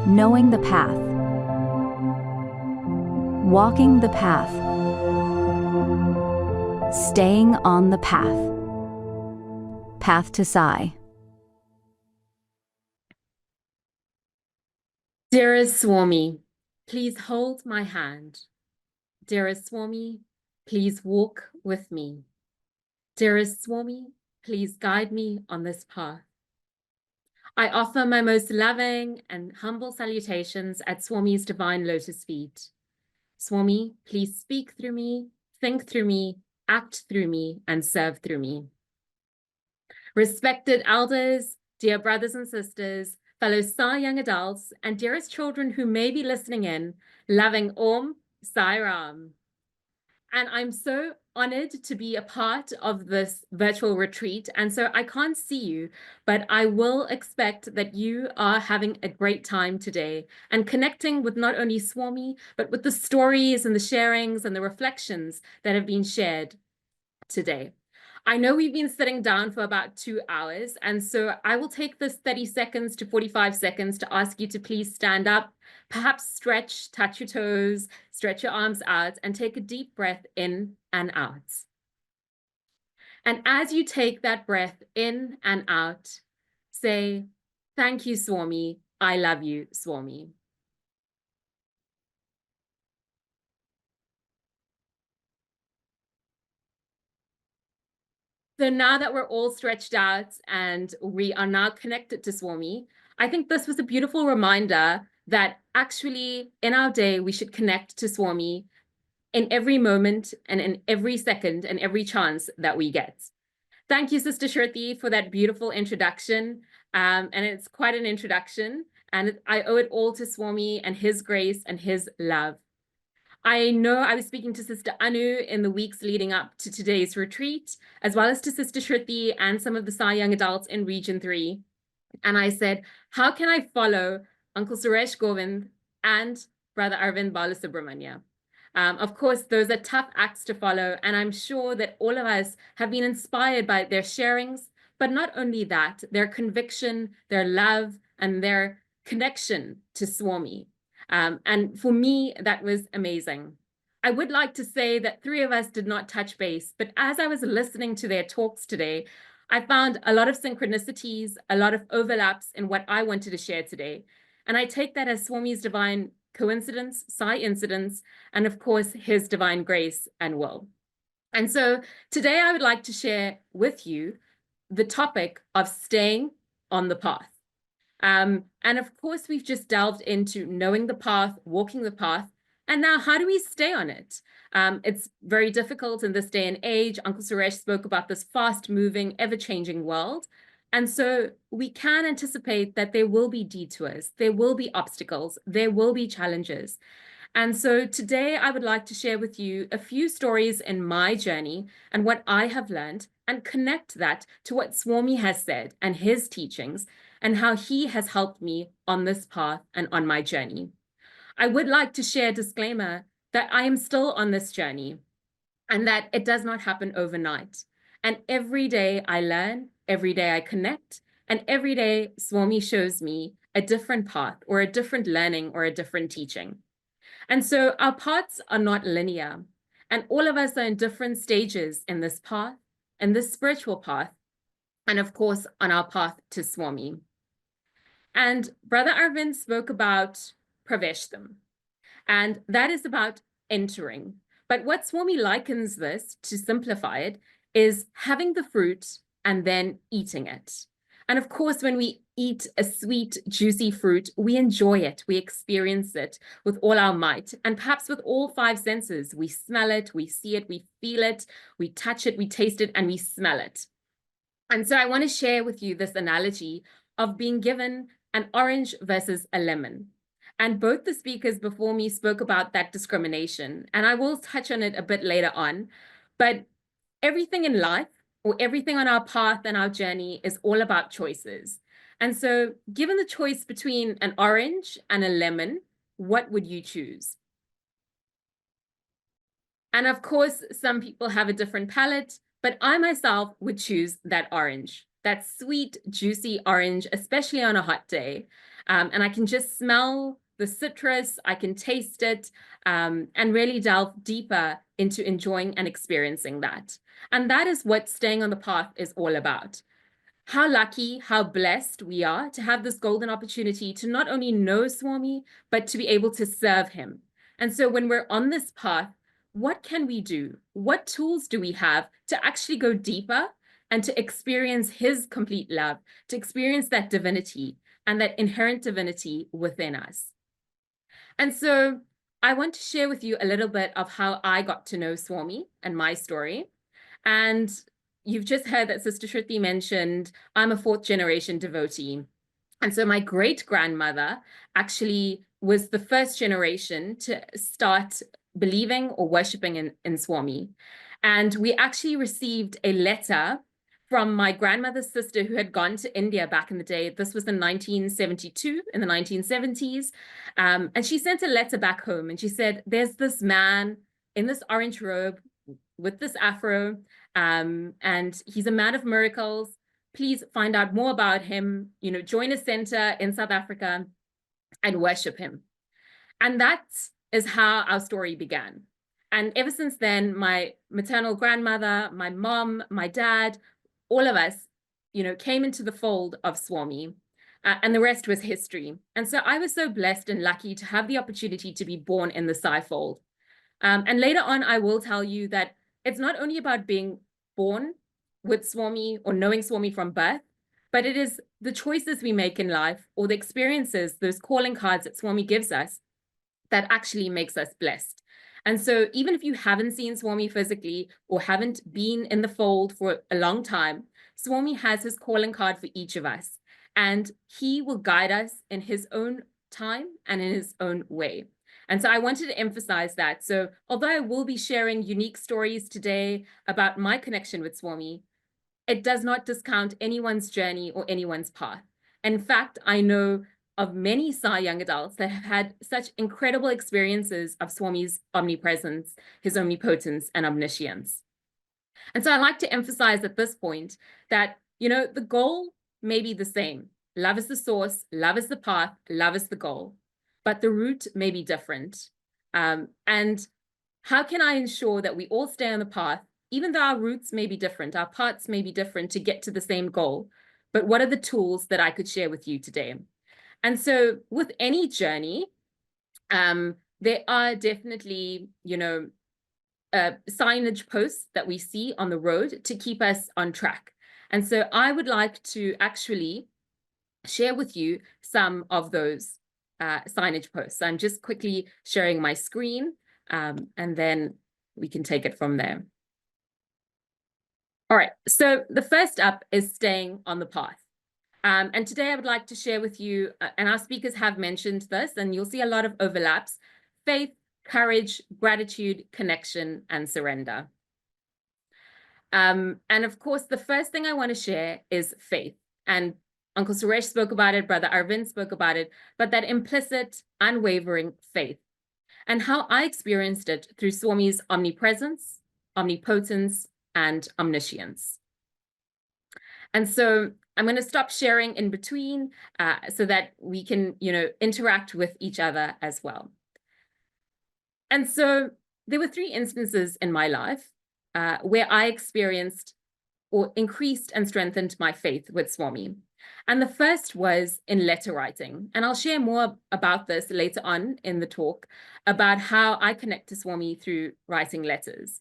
knowing the path, walking the path, staying on the path. Path to Sai. Dearest Swami, please hold my hand. Dearest Swami, please walk with me. Dearest Swami, please guide me on this path. I offer my most loving and humble salutations at Swami's divine lotus feet. Swami, please speak through me, think through me, act through me, and serve through me. Respected elders, dear brothers and sisters, fellow Sai young adults, and dearest children who may be listening in, loving Om Sai Ram. And I'm so honored to be a part of this virtual retreat. And so I can't see you, but I will expect that you are having a great time today and connecting with not only Swami, but with the stories and the sharings and the reflections that have been shared today. I know we've been sitting down for about 2 hours, and so I will take this 30 seconds to 45 seconds to ask you to please stand up, perhaps stretch, touch your toes, stretch your arms out, and take a deep breath in and out. And as you take that breath in and out, say, "Thank you, Swami. I love you, Swami." So now that we're all stretched out and we are now connected to Swami, I think this was a beautiful reminder that actually in our day, we should connect to Swami in every moment and in every second and every chance that we get. Thank you, Sister Shruti, for that beautiful introduction. And it's quite an introduction. And I owe it all to Swami and his grace and his love. I know I was speaking to Sister Anu in the weeks leading up to today's retreat, as well as to Sister Shruti and some of the Sai young adults in Region 3. And I said, how can I follow Uncle Suresh Govind and Brother Arvind Balasubramanya? Of course, those are tough acts to follow, and I'm sure that all of us have been inspired by their sharings, but not only that, their conviction, their love, and their connection to Swami. And for me, that was amazing. I would like to say that 3 of us did not touch base, but as I was listening to their talks today, I found a lot of synchronicities, a lot of overlaps in what I wanted to share today. And I take that as Swami's divine coincidence, Sai incidence, and of course, his divine grace and will. And so today I would like to share with you the topic of staying on the path. And of course, we've just delved into knowing the path, walking the path, and now how do we stay on it? It's very difficult in this day and age. Uncle Suresh spoke about this fast-moving, ever-changing world. And so we can anticipate that there will be detours, there will be obstacles, there will be challenges. And so today I would like to share with you a few stories in my journey and what I have learned and connect that to what Swami has said and his teachings and how he has helped me on this path and on my journey. I would like to share a disclaimer that I am still on this journey and that it does not happen overnight. And every day I learn, every day I connect, and every day Swami shows me a different path or a different learning or a different teaching. And so our paths are not linear, and all of us are in different stages in this path, in this spiritual path, and of course, on our path to Swami. And Brother Arvind spoke about praveshtam, and that is about entering. But what Swami likens this, to simplify it, is having the fruit and then eating it. And of course, when we eat a sweet, juicy fruit, we enjoy it, we experience it with all our might, and perhaps with all 5 senses. We smell it, we see it, we feel it, we touch it, we taste it, and we smell it. And so I want to share with you this analogy of being given an orange versus a lemon. And both the speakers before me spoke about that discrimination, and I will touch on it a bit later on. But everything in life, or everything on our path and our journey, is all about choices. And so given the choice between an orange and a lemon, what would you choose? And of course, some people have a different palate, but I myself would choose that orange, that sweet, juicy orange, especially on a hot day. And I can just smell the citrus, I can taste it, and really delve deeper into enjoying and experiencing that. And that is what staying on the path is all about. How lucky, how blessed we are to have this golden opportunity to not only know Swami, but to be able to serve him. And so when we're on this path, what can we do? What tools do we have to actually go deeper and to experience his complete love, to experience that divinity and that inherent divinity within us? And so I want to share with you a little bit of how I got to know Swami and my story. And you've just heard that Sister Shruti mentioned, I'm a fourth generation devotee. And so my great grandmother actually was the first generation to start believing or worshiping in Swami. And we actually received a letter from my grandmother's sister who had gone to India back in the day. This was in 1972, in the 1970s. And she sent a letter back home and she said, there's this man in this orange robe with this afro, and he's a man of miracles. Please find out more about him, join a center in South Africa and worship him. And that is how our story began. And ever since then, my maternal grandmother, my mom, my dad, all of us, came into the fold of Swami, and the rest was history. And so I was so blessed and lucky to have the opportunity to be born in the Sai fold. And later on, I will tell you that it's not only about being born with Swami or knowing Swami from birth, but it is the choices we make in life or the experiences, those calling cards that Swami gives us, that actually makes us blessed. And so even if you haven't seen Swami physically or haven't been in the fold for a long time, Swami has his calling card for each of us, and he will guide us in his own time and in his own way. And so I wanted to emphasize that. So although I will be sharing unique stories today about my connection with Swami, it does not discount anyone's journey or anyone's path. In fact, I know of many Sai young adults that have had such incredible experiences of Swami's omnipresence, his omnipotence and omniscience. And so I like to emphasize at this point that, the goal may be the same. Love is the source, love is the path, love is the goal, but the route may be different. And how can I ensure that we all stay on the path, even though our routes may be different, our paths may be different to get to the same goal? But what are the tools that I could share with you today? And so with any journey, there are definitely, signage posts that we see on the road to keep us on track. And so I would like to actually share with you some of those signage posts. So I'm just quickly sharing my screen, and then we can take it from there. All right, so the first up is staying on the path. And today I would like to share with you, and our speakers have mentioned this, and you'll see a lot of overlaps: faith, courage, gratitude, connection, and surrender. And of course, the first thing I want to share is faith. And Uncle Suresh spoke about it, Brother Arvind spoke about it, but that implicit, unwavering faith, and how I experienced it through Swami's omnipresence, omnipotence, and omniscience. And so I'm going to stop sharing in between so that we can, interact with each other as well. And so there were 3 instances in my life where I experienced or increased and strengthened my faith with Swami. And the first was in letter writing. And I'll share more about this later on in the talk, about how I connect to Swami through writing letters.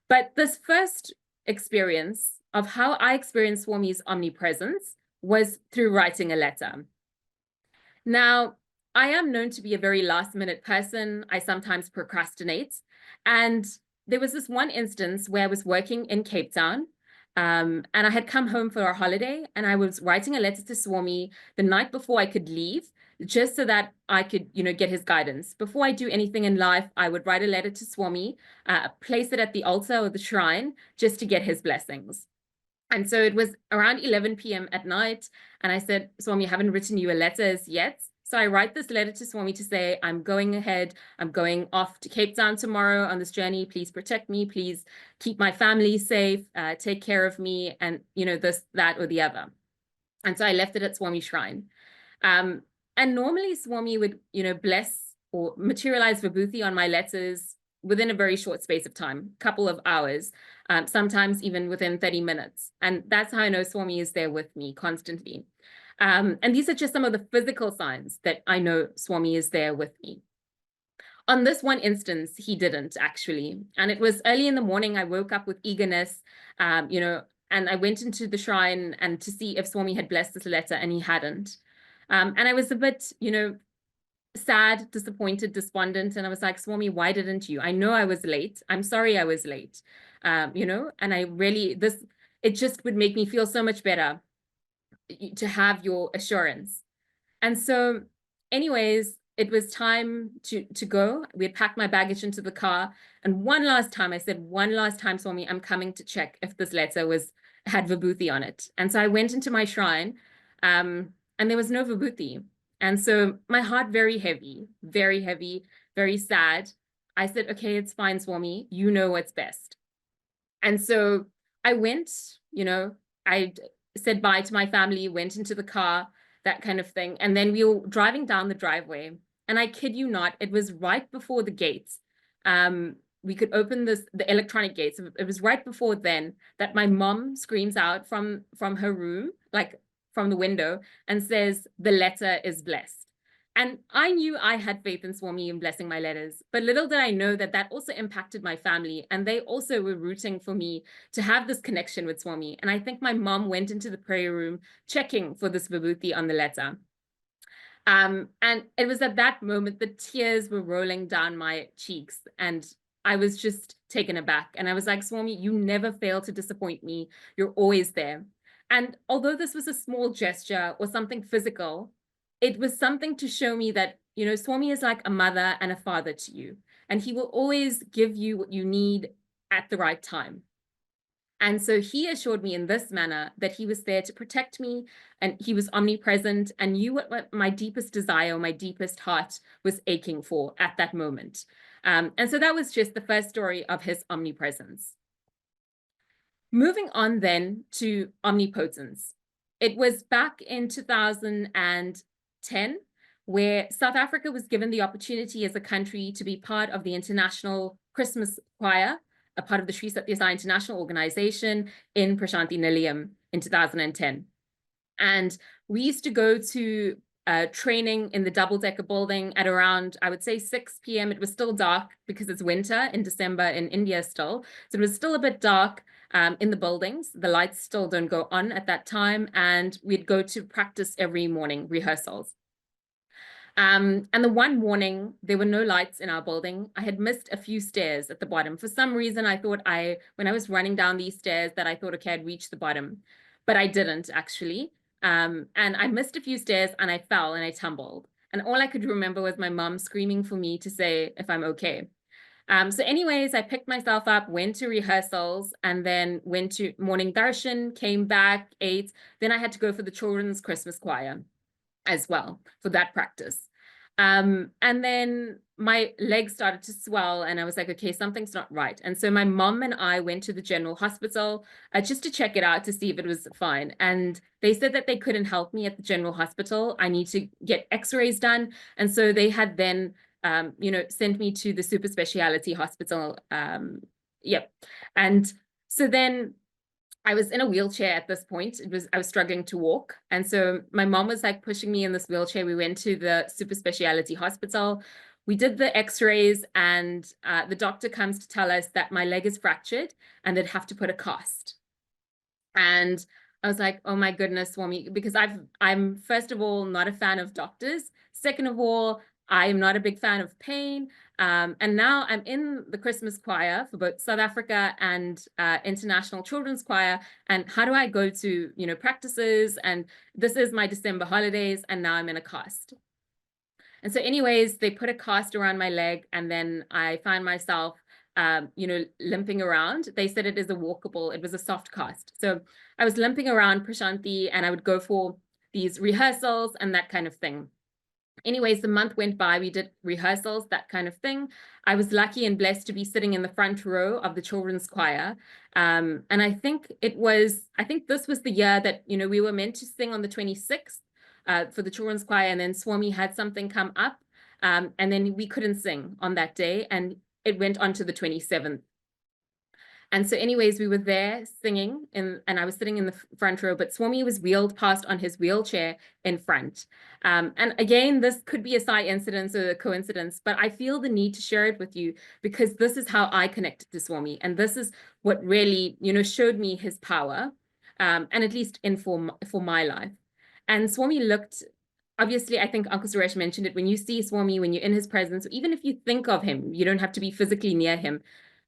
But this first experience of how I experienced Swami's omnipresence was through writing a letter. Now, I am known to be a very last-minute person. I sometimes procrastinate. And there was this one instance where I was working in Cape Town, and I had come home for our holiday, and I was writing a letter to Swami the night before I could leave, just so that I could, get his guidance. Before I do anything in life, I would write a letter to Swami, place it at the altar or the shrine, just to get his blessings. And so it was around 11 p.m. at night, and I said, Swami, I haven't written you a letter as yet. So I write this letter to Swami to say, I'm going ahead, I'm going off to Cape Town tomorrow on this journey. Please protect me, please keep my family safe, take care of me, and this, that, or the other. And so I left it at Swami Shrine. And normally Swami would, bless or materialize vibhuti on my letters within a very short space of time, couple of hours, sometimes even within 30 minutes. And that's how I know Swami is there with me constantly. And these are just some of the physical signs that I know Swami is there with me. On this one instance, he didn't actually. And it was early in the morning. I woke up with eagerness, and I went into the shrine and to see if Swami had blessed this letter, and he hadn't. And I was a bit, sad, disappointed, despondent. And I was like, Swami, why didn't you? I know I was late. I'm sorry I was late. And I really, it just would make me feel so much better to have your assurance. And so anyways, it was time to go. We had packed my baggage into the car. And one last time, I said, one last time, Swami, I'm coming to check if this letter had vibhuti on it. And so I went into my shrine, and there was no vibhuti. And so my heart very heavy, very sad. I said, okay, it's fine, Swami. You know what's best. And so I went, I said bye to my family, went into the car, that kind of thing. And then we were driving down the driveway. And I kid you not, it was right before the gates. We could open the electronic gates. It was right before then that my mom screams out from her room, like from the window, and says, the letter is blessed. And I knew I had faith in Swami in blessing my letters, but little did I know that that also impacted my family. And they also were rooting for me to have this connection with Swami. And I think my mom went into the prayer room checking for this vibhuti on the letter. And it was at that moment the tears were rolling down my cheeks, and I was just taken aback. And I was like, Swami, you never fail to disappoint me. You're always there. And although this was a small gesture or something physical, it was something to show me that, Swami is like a mother and a father to you, and he will always give you what you need at the right time. And so he assured me in this manner that he was there to protect me, and he was omnipresent and knew what my deepest desire, my deepest heart was aching for at that moment. And so that was just the first story of his omnipresence. Moving on then to omnipotence. It was back in 2010 where South Africa was given the opportunity as a country to be part of the International Christmas Choir, a part of the Sri Sathya Sai International Organization in Prashanti Nilayam in 2010. And we used to go to training in the double-decker building at around, I would say, 6 p.m. It was still dark because it's winter in December in India still. So it was still a bit dark in the buildings. The lights still don't go on at that time. And we'd go to practice every morning, rehearsals. And the one morning, there were no lights in our building. I had missed a few stairs at the bottom. For some reason, I thought when I was running down these stairs that I thought, okay, I'd reach the bottom, but I didn't actually. And I missed a few stairs and I fell and I tumbled. And all I could remember was my mom screaming for me to say if I'm okay. So anyways, I picked myself up, went to rehearsals, and then went to morning darshan, came back, ate. Then I had to go for the children's Christmas choir as well for that practice. And then my legs started to swell and I was like, okay, something's not right. And so my mom and I went to the general hospital just to check it out to see if it was fine. And they said that they couldn't help me at the general hospital. I need to get x-rays done. And so they had then, sent me to the super speciality hospital. Yep. And so then I was in a wheelchair at this point. I was struggling to walk. And so my mom was like pushing me in this wheelchair. We went to the super speciality hospital. We did the x-rays and the doctor comes to tell us that my leg is fractured and they'd have to put a cast. And I was like, oh my goodness, Swami, because I'm first of all, not a fan of doctors. Second of all, I am not a big fan of pain. And now I'm in the Christmas choir for both South Africa and International Children's Choir. And how do I go to, practices? And this is my December holidays. And now I'm in a cast. And so anyways, they put a cast around my leg. And then I find myself, limping around. They said it is a walkable, it was a soft cast. So I was limping around Prashanti and I would go for these rehearsals and that kind of thing. Anyways, the month went by, we did rehearsals, that kind of thing. I was lucky and blessed to be sitting in the front row of the children's choir. And I think this was the year that, we were meant to sing on the 26th for the children's choir, and then Swami had something come up, and then we couldn't sing on that day, and it went on to the 27th. And so anyways, we were there singing, and I was sitting in the front row, but Swami was wheeled past on his wheelchair in front. And again, this could be a side incident or a coincidence, but I feel the need to share it with you because this is how I connected to Swami. And this is what really, showed me his power, and at least for my life. And Swami looked, obviously, I think Uncle Suresh mentioned it, when you see Swami, when you're in his presence, even if you think of him, you don't have to be physically near him.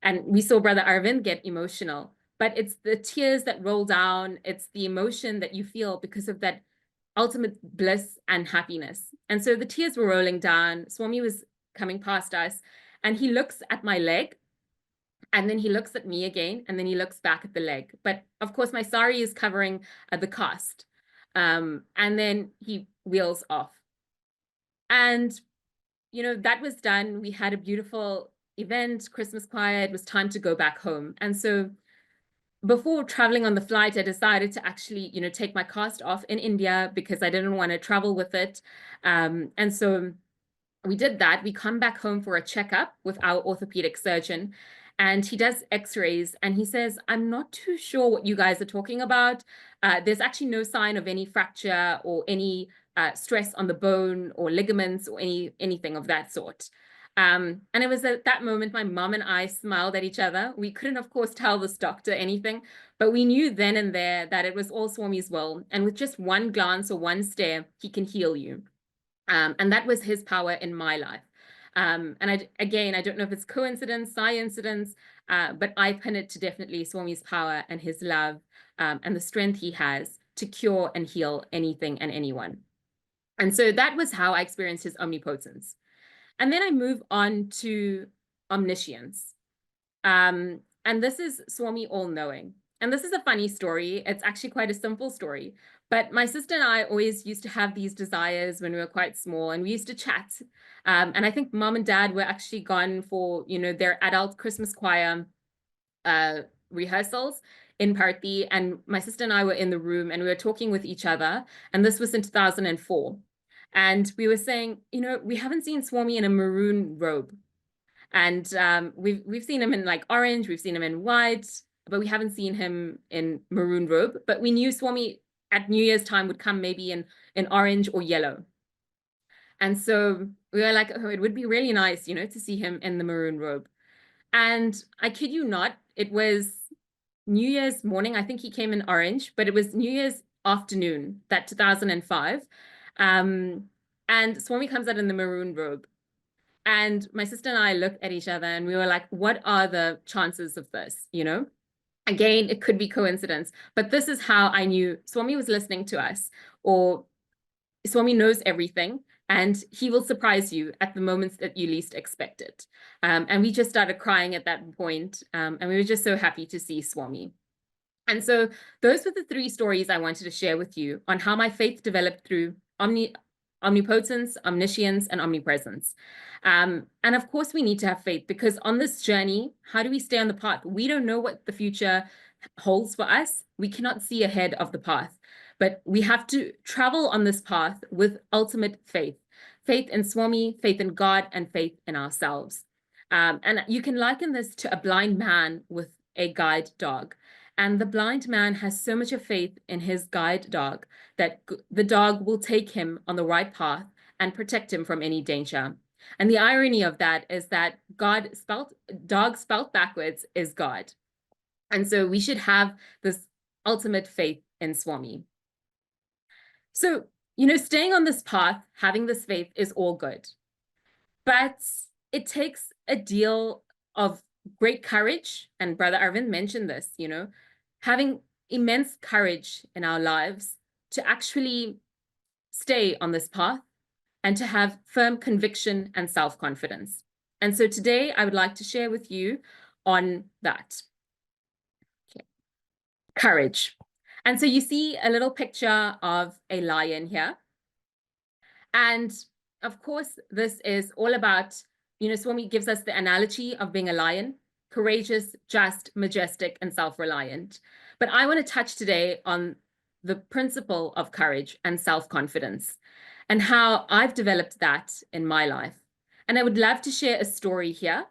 And we saw Brother Arvind get emotional, but it's the tears that roll down. It's the emotion that you feel because of that ultimate bliss and happiness. And so the tears were rolling down. Swami was coming past us, and he looks at my leg, and then he looks at me again, and then he looks back at the leg. But of course, my sari is covering the cast. And then he wheels off. And, that was done. We had a beautiful event, Christmas choir. It was time to go back home. And so before traveling on the flight, I decided to actually, take my cast off in India because I didn't want to travel with it. And so we did that. We come back home for a checkup with our orthopedic surgeon, and he does x-rays, and he says, I'm not too sure what you guys are talking about. There's actually no sign of any fracture or any stress on the bone or ligaments or anything of that sort. And it was at that moment my mom and I smiled at each other. We couldn't, of course, tell this doctor anything, but we knew then and there that it was all Swami's will. And with just one glance or one stare, he can heal you. And that was his power in my life. And I don't know if it's coincidence, coincidence, but I pin it to definitely Swami's power and his love, and the strength he has to cure and heal anything and anyone. And so that was how I experienced his omnipotence. And then I move on to omniscience. And this is Swami all-knowing. And this is a funny story. It's actually quite a simple story. But my sister and I always used to have these desires when we were quite small, and we used to chat. And I think mom and dad were actually gone for, their adult Christmas choir rehearsals in Parthi. And my sister and I were in the room, and we were talking with each other. And this was in 2004. And we were saying, we haven't seen Swami in a maroon robe. And we've seen him in like orange, we've seen him in white, but we haven't seen him in maroon robe. But we knew Swami at New Year's time would come maybe in orange or yellow. And so we were like, oh, it would be really nice, to see him in the maroon robe. And I kid you not, it was New Year's morning. I think he came in orange, but it was New Year's afternoon, that 2005. And Swami comes out in the maroon robe. And my sister and I looked at each other, and we were like, what are the chances of this, Again, it could be coincidence, but this is how I knew Swami was listening to us, or Swami knows everything, and he will surprise you at the moments that you least expect it. And we just started crying at that point, and we were just so happy to see Swami. And so those were the three stories I wanted to share with you on how my faith developed through omnipotence, omniscience, and omnipresence. And of course, we need to have faith, because on this journey, how do we stay on the path? We don't know what the future holds for us. We cannot see ahead of the path, but we have to travel on this path with ultimate faith. Faith in Swami, faith in God, and faith in ourselves. And you can liken this to a blind man with a guide dog. And the blind man has so much of faith in his guide dog that the dog will take him on the right path and protect him from any danger. And the irony of that is that dog spelt backwards is God. And so we should have this ultimate faith in Swami. So, staying on this path, having this faith is all good. But it takes a deal of great courage. And Brother Arvind mentioned this, having immense courage in our lives to actually stay on this path and to have firm conviction and self-confidence. And so today I would like to share with you on that. Okay. Courage. And so you see a little picture of a lion here. And of course, this is all about, Swami gives us the analogy of being a lion: courageous, just, majestic, and self-reliant. But I want to touch today on the principle of courage and self-confidence and how I've developed that in my life. And I would love to share a story here.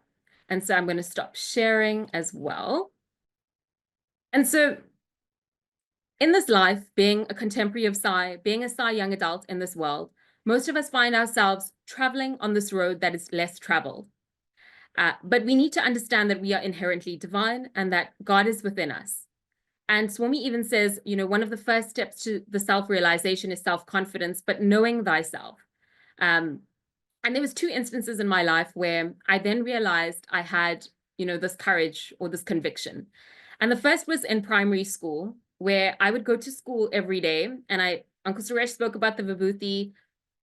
And so I'm going to stop sharing as well. And so in this life, being a contemporary of Sai, being a Sai young adult in this world, most of us find ourselves traveling on this road that is less traveled. But we need to understand that we are inherently divine and that God is within us. And Swami even says, one of the first steps to the self-realization is self-confidence, but knowing thyself. And there was 2 instances in my life where I then realized I had, this courage or this conviction. And the first was in primary school, where I would go to school every day. And Uncle Suresh spoke about the vibhuti,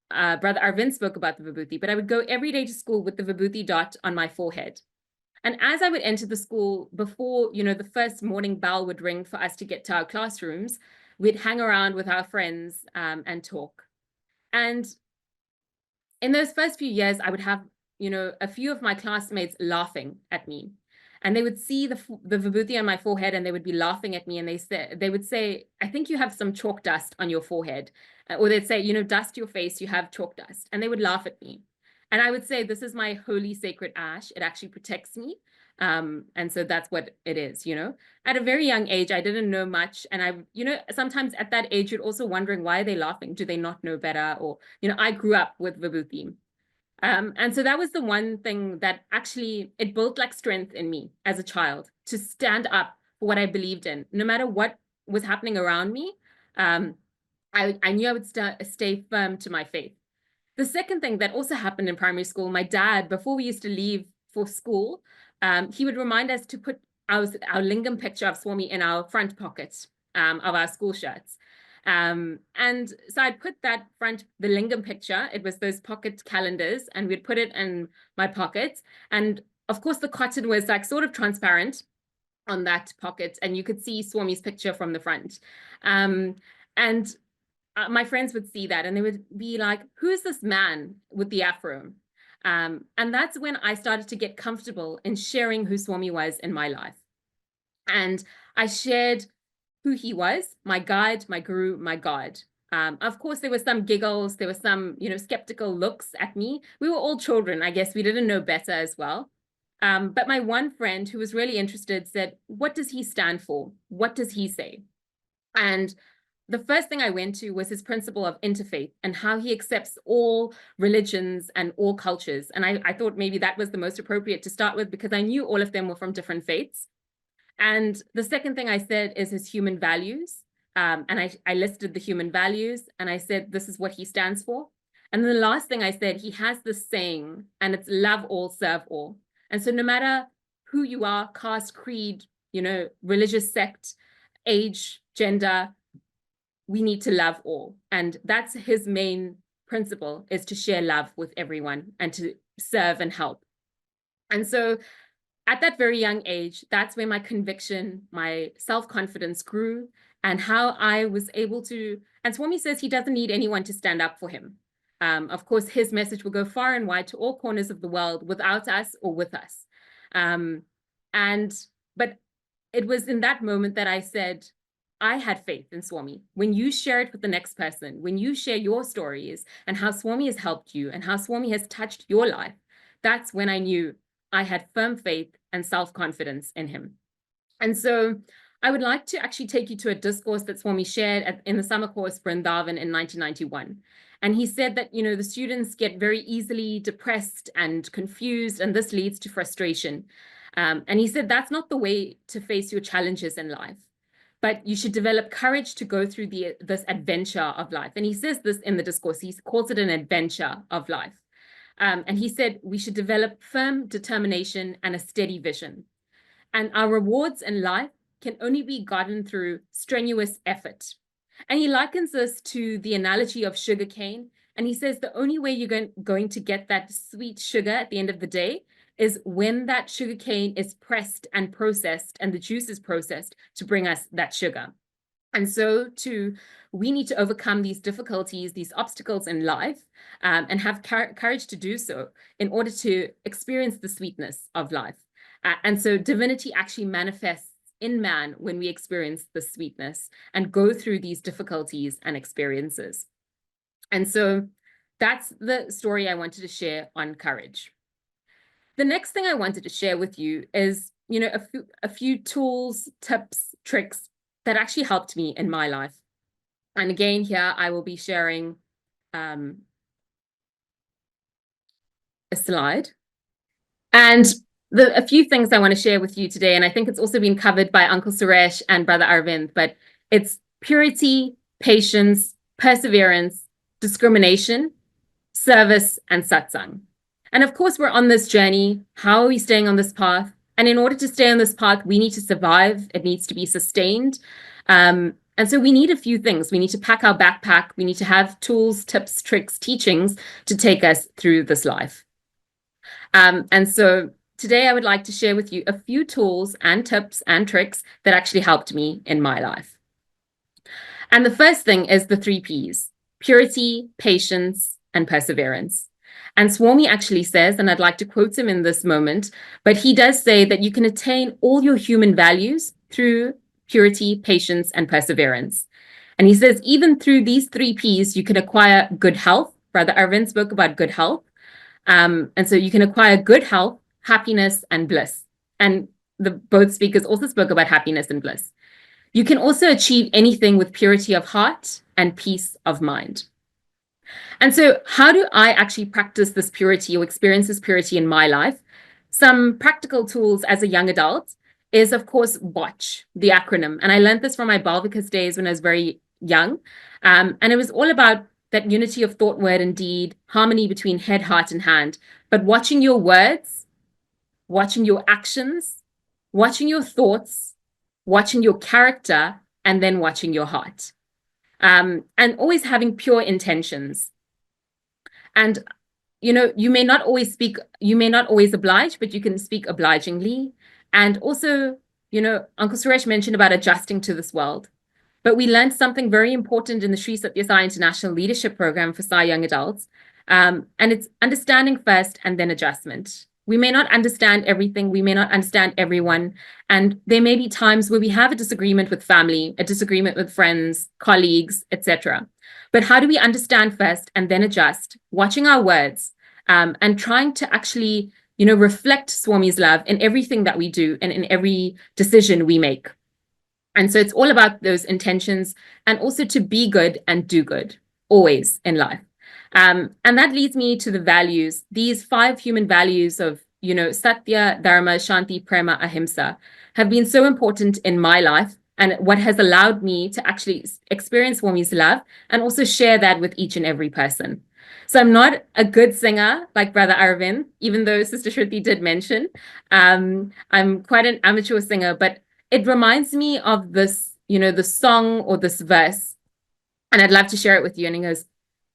Brother Arvind spoke about the vibhuti, but I would go every day to school with the vibhuti dot on my forehead. And as I would enter the school, before, the first morning bell would ring for us to get to our classrooms, we'd hang around with our friends and talk. And in those first few years, I would have, a few of my classmates laughing at me. And they would see the vibhuti on my forehead and they would be laughing at me. And they would say, I think you have some chalk dust on your forehead. Or they'd say, dust your face, you have chalk dust. And they would laugh at me. And I would say, this is my holy sacred ash. It actually protects me. And so that's what it is, At a very young age, I didn't know much. And sometimes at that age, you're also wondering, why are they laughing? Do they not know better? Or, I grew up with vibhuti. And so that was the one thing that actually, it built like strength in me as a child to stand up for what I believed in, no matter what was happening around me. I knew I would stay firm to my faith. The second thing that also happened in primary school, my dad, before we used to leave for school, he would remind us to put our lingam picture of Swami in our front pocket of our school shirts. And so I'd put the lingam picture, it was those pocket calendars, and we'd put it in my pockets. And of course, the cotton was like sort of transparent on that pocket, and you could see Swami's picture from the front. My friends would see that and they would be like, who is this man with the afro? And that's when I started to get comfortable in sharing who Swami was in my life. And I shared who he was, my guide, my guru, my God. Of course, there were some giggles, there were some, skeptical looks at me. We were all children, I guess. We didn't know better as well. But my one friend who was really interested said, what does he stand for? What does he say? And the first thing I went to was his principle of interfaith and how he accepts all religions and all cultures. And I thought maybe that was the most appropriate to start with because I knew all of them were from different faiths. And the second thing I said is his human values. And I listed the human values and I said, this is what he stands for. And then the last thing I said, he has this saying, and it's love all, serve all. And so no matter who you are, caste, creed, religious sect, age, gender, we need to love all. And that's his main principle, is to share love with everyone and to serve and help. And so at that very young age, that's where my conviction, my self-confidence grew, and how I was able to, and Swami says he doesn't need anyone to stand up for him. Of course, his message will go far and wide to all corners of the world without us or with us. But it was in that moment that I said, I had faith in Swami. When you share it with the next person, when you share your stories and how Swami has helped you and how Swami has touched your life, that's when I knew I had firm faith and self-confidence in him. And so I would like to actually take you to a discourse that Swami shared in the summer course Vrindavan in 1991. And he said that, the students get very easily depressed and confused, and this leads to frustration. And he said, that's not the way to face your challenges in life, but you should develop courage to go through this adventure of life. And he says this in the discourse, he calls it an adventure of life. And he said, we should develop firm determination and a steady vision. And our rewards in life can only be gotten through strenuous effort. And he likens this to the analogy of sugarcane. And he says the only way you're going to get that sweet sugar at the end of the day is when that sugarcane is pressed and processed and the juice is processed to bring us that sugar. And so too, we need to overcome these difficulties, these obstacles in life, and have courage to do so in order to experience the sweetness of life. And so divinity actually manifests in man when we experience the sweetness and go through these difficulties and experiences. And so that's the story I wanted to share on courage. The next thing I wanted to share with you is, a few tools, tips, tricks that actually helped me in my life. And again, here I will be sharing a slide. And a few things I want to share with you today, and I think it's also been covered by Uncle Suresh and Brother Arvind, but it's purity, patience, perseverance, discrimination, service, and satsang. And of course, we're on this journey. How are we staying on this path? And in order to stay on this path, we need to survive. It needs to be sustained. And so we need a few things. We need to pack our backpack. We need to have tools, tips, tricks, teachings to take us through this life. And so today I would like to share with you a few tools and tips and tricks that actually helped me in my life. And the first thing is the 3 Ps: purity, patience, and perseverance. And Swami actually says, and I'd like to quote him in this moment, but he does say that you can attain all your human values through purity, patience, and perseverance. And he says, even through these 3 Ps, you can acquire good health. Brother Arvind spoke about good health. And so you can acquire good health, happiness, and bliss. And both speakers also spoke about happiness and bliss. You can also achieve anything with purity of heart and peace of mind. And so how do I actually practice this purity or experience this purity in my life? Some practical tools as a young adult is, of course, WATCH, the acronym. And I learned this from my Balvikas days when I was very young. And it was all about that unity of thought, word, and deed, harmony between head, heart, and hand. But watching your words, watching your actions, watching your thoughts, watching your character, and then watching your heart. And always having pure intentions. And, you may not always oblige, but you can speak obligingly. And also, Uncle Suresh mentioned about adjusting to this world. But we learned something very important in the Sri Sathya Sai International Leadership Program for Sai young adults. And it's understanding first and then adjustment. We may not understand everything. We may not understand everyone. And there may be times where we have a disagreement with family, a disagreement with friends, colleagues, etc. But how do we understand first and then adjust, watching our words, and trying to actually, reflect Swami's love in everything that we do and in every decision we make. And so it's all about those intentions and also to be good and do good always in life. And that leads me to the values, these 5 human values of, Sathya, Dharma, Shanti, Prema, Ahimsa have been so important in my life and what has allowed me to actually experience Swami's love and also share that with each and every person. So I'm not a good singer like Brother Arvind, even though Sister Shruti did mention. I'm quite an amateur singer, but it reminds me of this, the song or this verse, and I'd love to share it with you. And it goes,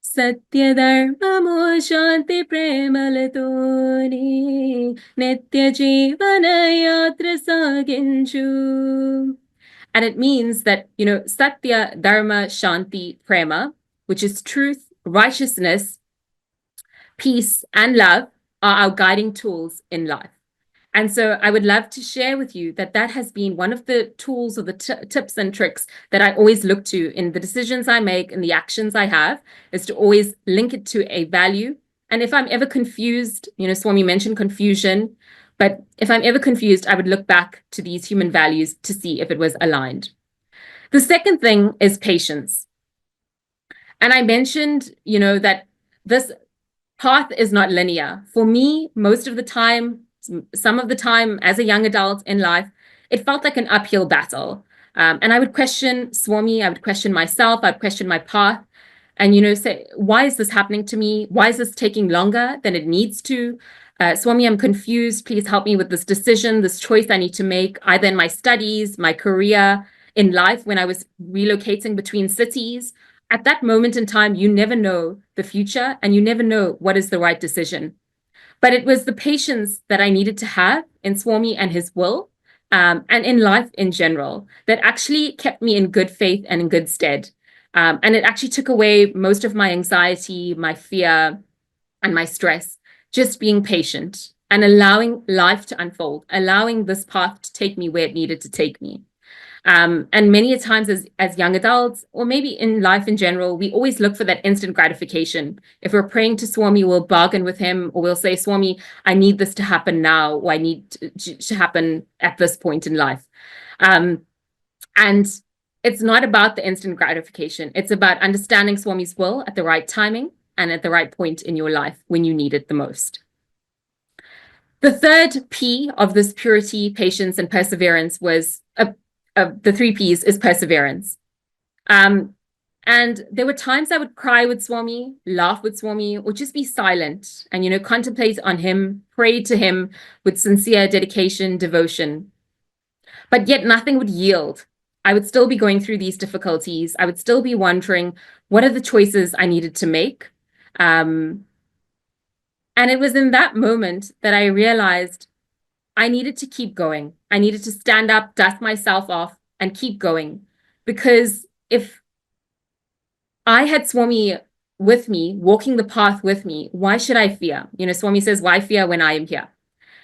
Sathya Dharma Mo Shanti Prema Latoni Nitya Jivana Yatra Saginchu. And it means that, Sathya Dharma Shanti Prema, which is truth, righteousness, peace, and love, are our guiding tools in life. And so I would love to share with you that has been one of the tools or the tips and tricks that I always look to in the decisions I make and the actions I have, is to always link it to a value. And if I'm ever confused, Swami mentioned confusion, but if I'm ever confused, I would look back to these human values to see if it was aligned. The second thing is patience. And I mentioned, that this path is not linear. For me, most of the time, some of the time as a young adult in life, it felt like an uphill battle. And I would question Swami, I would question myself, I'd question my path and, say, why is this happening to me? Why is this taking longer than it needs to? Swami, I'm confused. Please help me with this decision, this choice I need to make, either in my studies, my career, in life, when I was relocating between cities. At that moment in time, you never know the future and you never know what is the right decision. But it was the patience that I needed to have in Swami and his will, and in life in general, that actually kept me in good faith and in good stead. And it actually took away most of my anxiety, my fear, and my stress, just being patient and allowing life to unfold, allowing this path to take me where it needed to take me. And many a times as young adults, or maybe in life in general, we always look for that instant gratification. If we're praying to Swami, we'll bargain with him, or we'll say, Swami, I need this to happen now, or I need to happen at this point in life. And it's not about the instant gratification. It's about understanding Swami's will at the right timing and at the right point in your life when you need it the most. The third P of this purity, patience, and perseverance was the 3 Ps is perseverance. And there were times I would cry with Swami, laugh with Swami, or just be silent and, contemplate on him, pray to him with sincere dedication, devotion. But yet nothing would yield. I would still be going through these difficulties. I would still be wondering, what are the choices I needed to make? And it was in that moment that I realized I needed to keep going. I needed to stand up, dust myself off, and keep going. Because if I had Swami with me, walking the path with me, why should I fear? Swami says, why fear when I am here?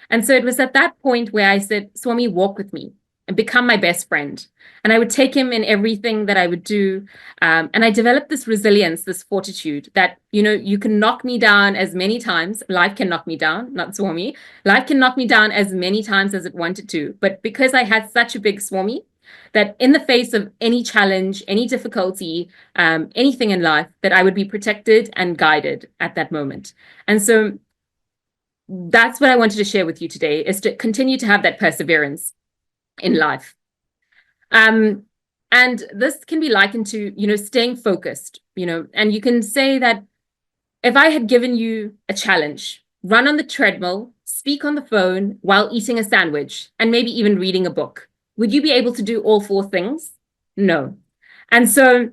And so it was at that point where I said, Swami, walk with me and become my best friend. And I would take him in everything that I would do. And I developed this resilience, this fortitude that, you can knock me down as many times. Life can knock me down, not Swami. Life can knock me down as many times as it wanted to. But because I had such a big Swami, that in the face of any challenge, any difficulty, anything in life, that I would be protected and guided at that moment. And so that's what I wanted to share with you today, is to continue to have that perseverance in life. And this can be likened to, staying focused, and you can say that if I had given you a challenge, run on the treadmill, speak on the phone while eating a sandwich, and maybe even reading a book, would you be able to do all 4 things? No. And so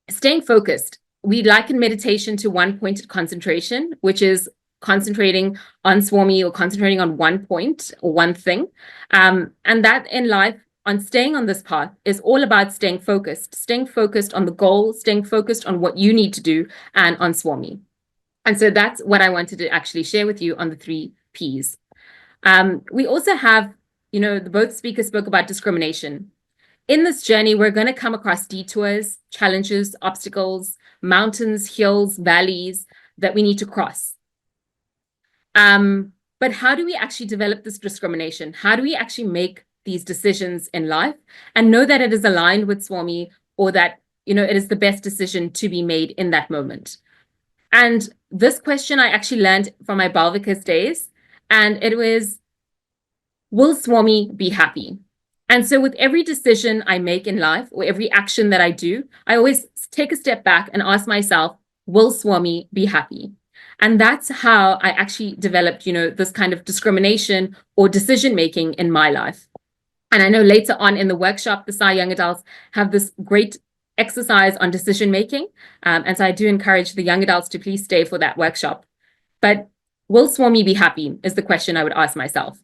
staying focused, we liken meditation to one-pointed concentration, which is concentrating on Swami or concentrating on one point or one thing. And that in life, on staying on this path, is all about staying focused on the goal, staying focused on what you need to do, and on Swami. And so that's what I wanted to actually share with you on the 3 Ps. We also have, both speakers spoke about discrimination. In this journey, we're going to come across detours, challenges, obstacles, mountains, hills, valleys that we need to cross. But how do we actually develop this discrimination? How do we actually make these decisions in life and know that it is aligned with Swami, or that, it is the best decision to be made in that moment? And this question I actually learned from my Balvikas days, and it was, will Swami be happy? And so with every decision I make in life, or every action that I do, I always take a step back and ask myself, will Swami be happy? And that's how I actually developed, this kind of discrimination or decision-making in my life. And I know later on in the workshop, the Sai Young Adults have this great exercise on decision-making. And so I do encourage the young adults to please stay for that workshop. But will Swami be happy is the question I would ask myself.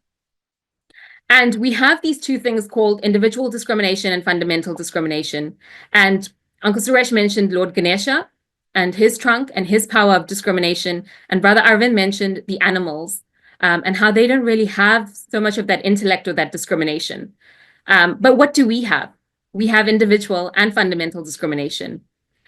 And we have these 2 things called individual discrimination and fundamental discrimination. And Uncle Suresh mentioned Lord Ganesha and his trunk and his power of discrimination. And Brother Arvind mentioned the animals and how they don't really have so much of that intellect or that discrimination. But what do we have? We have individual and fundamental discrimination.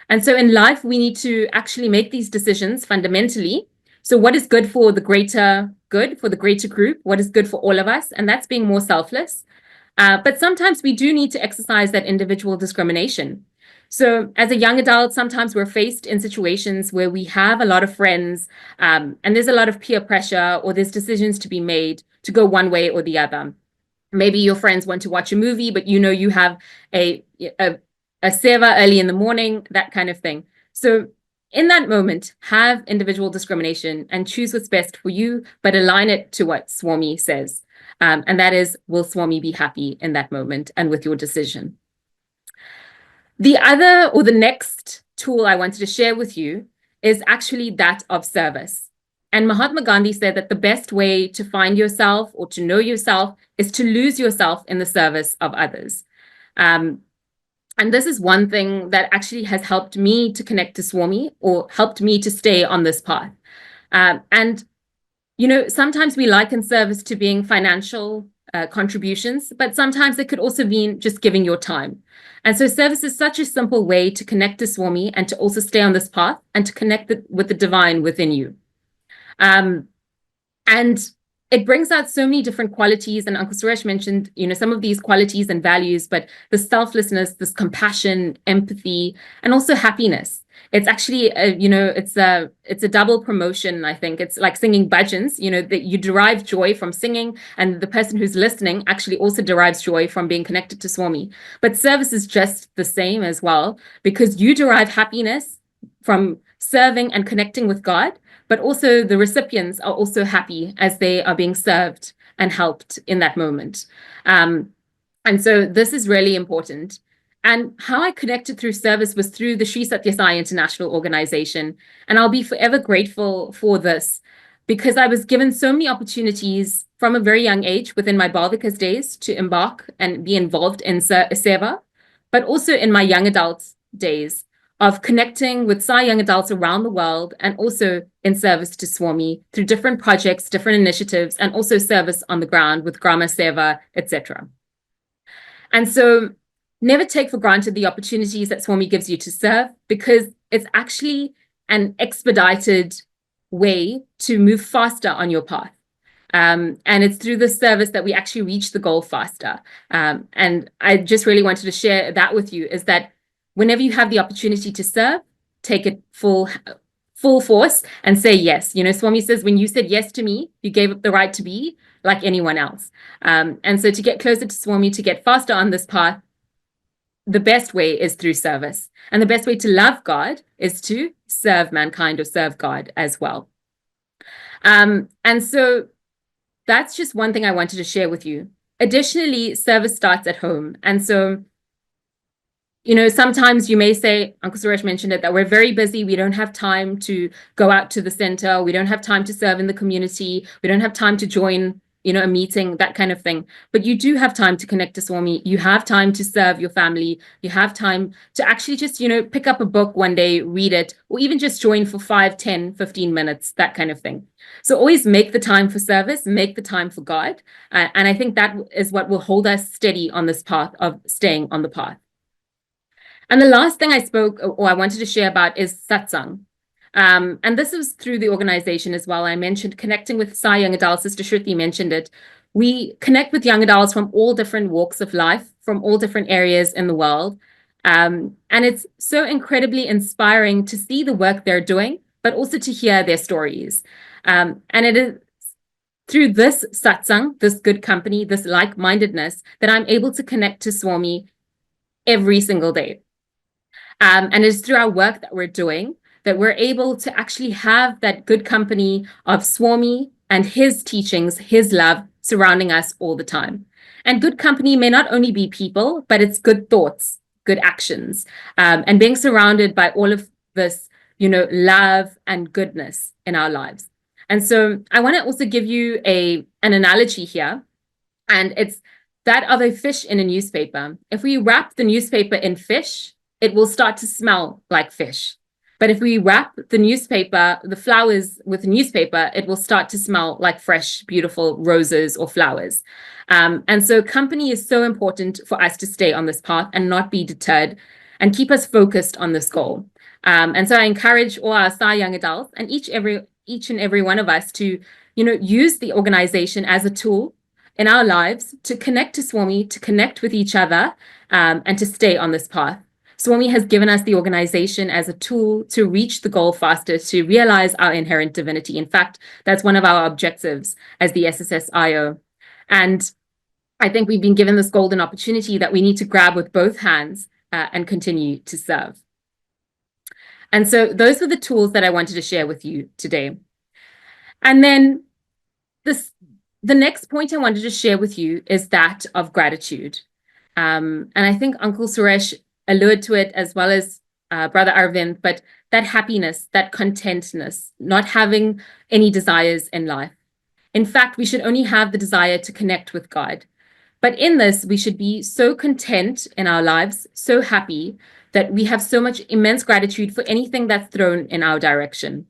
And so in life, we need to actually make these decisions fundamentally. So what is good for the greater good, for the greater group? What is good for all of us? And that's being more selfless. But sometimes we do need to exercise that individual discrimination. So as a young adult, sometimes we're faced in situations where we have a lot of friends and there's a lot of peer pressure, or there's decisions to be made to go one way or the other. Maybe your friends want to watch a movie, but you have a seva early in the morning, that kind of thing. So in that moment, have individual discrimination and choose what's best for you, but align it to what Swami says. And that is, will Swami be happy in that moment and with your decision? The other, or the next tool I wanted to share with you is actually that of service. And Mahatma Gandhi said that the best way to find yourself or to know yourself is to lose yourself in the service of others. And this is one thing that actually has helped me to connect to Swami, or helped me to stay on this path. And sometimes we liken service to being financial contributions, but sometimes it could also mean just giving your time. And so service is such a simple way to connect to Swami and to also stay on this path and to connect with the divine within you. And it brings out so many different qualities. And Uncle Suresh mentioned, some of these qualities and values, but the selflessness, this compassion, empathy, and also happiness. It's actually, it's a double promotion, I think. It's like singing bhajans, that you derive joy from singing, and the person who's listening actually also derives joy from being connected to Swami. But service is just the same as well, because you derive happiness from serving and connecting with God, but also the recipients are also happy as they are being served and helped in that moment. And so this is really important. And how I connected through service was through the Sri Sathya Sai International Organization. And I'll be forever grateful for this, because I was given so many opportunities from a very young age within my Balvikas days to embark and be involved in seva, but also in my young adult days of connecting with Sai young adults around the world, and also in service to Swami through different projects, different initiatives, and also service on the ground with Grama Seva, etc. And so never take for granted the opportunities that Swami gives you to serve, because it's actually an expedited way to move faster on your path. And it's through the service that we actually reach the goal faster. And I just really wanted to share that with you, is that whenever you have the opportunity to serve, take it full force and say yes. Swami says, when you said yes to me, you gave up the right to be like anyone else. And so to get closer to Swami, to get faster on this path, the best way is through service. And the best way to love God is to serve mankind, or serve God as well. And so that's just one thing I wanted to share with you. Additionally, service starts at home. And so sometimes you may say, Uncle Suresh mentioned it, that we're very busy. We don't have time to go out to the center. We don't have time to serve in the community. We don't have time to join, a meeting, that kind of thing. But you do have time to connect to Swami. You have time to serve your family. You have time to actually just, pick up a book one day, read it, or even just join for 5, 10, 15 minutes, that kind of thing. So always make the time for service, make the time for God. And I think that is what will hold us steady on this path of staying on the path. And the last thing I wanted to share about is satsang. And this was through the organization as well. I mentioned connecting with Sai young adults. Sister Shruti mentioned it. We connect with young adults from all different walks of life, from all different areas in the world. And it's so incredibly inspiring to see the work they're doing, but also to hear their stories. And it is through this satsang, this good company, this like-mindedness, that I'm able to connect to Swami every single day. And it's through our work that we're doing that we're able to actually have that good company of Swami and his teachings, his love surrounding us all the time. And good company may not only be people, but it's good thoughts, good actions, and being surrounded by all of this, love and goodness in our lives. And so I want to also give you an analogy here, and it's that of a fish in a newspaper. If we wrap the newspaper in fish, it will start to smell like fish. But if we wrap the flowers with newspaper, it will start to smell like fresh, beautiful roses or flowers. And so company is so important for us to stay on this path and not be deterred, and keep us focused on this goal. And so I encourage all our Sai young adults and each and every one of us to, use the organization as a tool in our lives to connect to Swami, to connect with each other, and to stay on this path. Swami has given us the organization as a tool to reach the goal faster, to realize our inherent divinity. In fact, that's one of our objectives as the SSSIO. And I think we've been given this golden opportunity that we need to grab with both hands and continue to serve. And so those were the tools that I wanted to share with you today. And then the next point I wanted to share with you is that of gratitude. And I think Uncle Suresh allude to it, as well as Brother Arvind, but that happiness, that contentness, not having any desires in life. In fact, we should only have the desire to connect with God. But in this, we should be so content in our lives, so happy, that we have so much immense gratitude for anything that's thrown in our direction.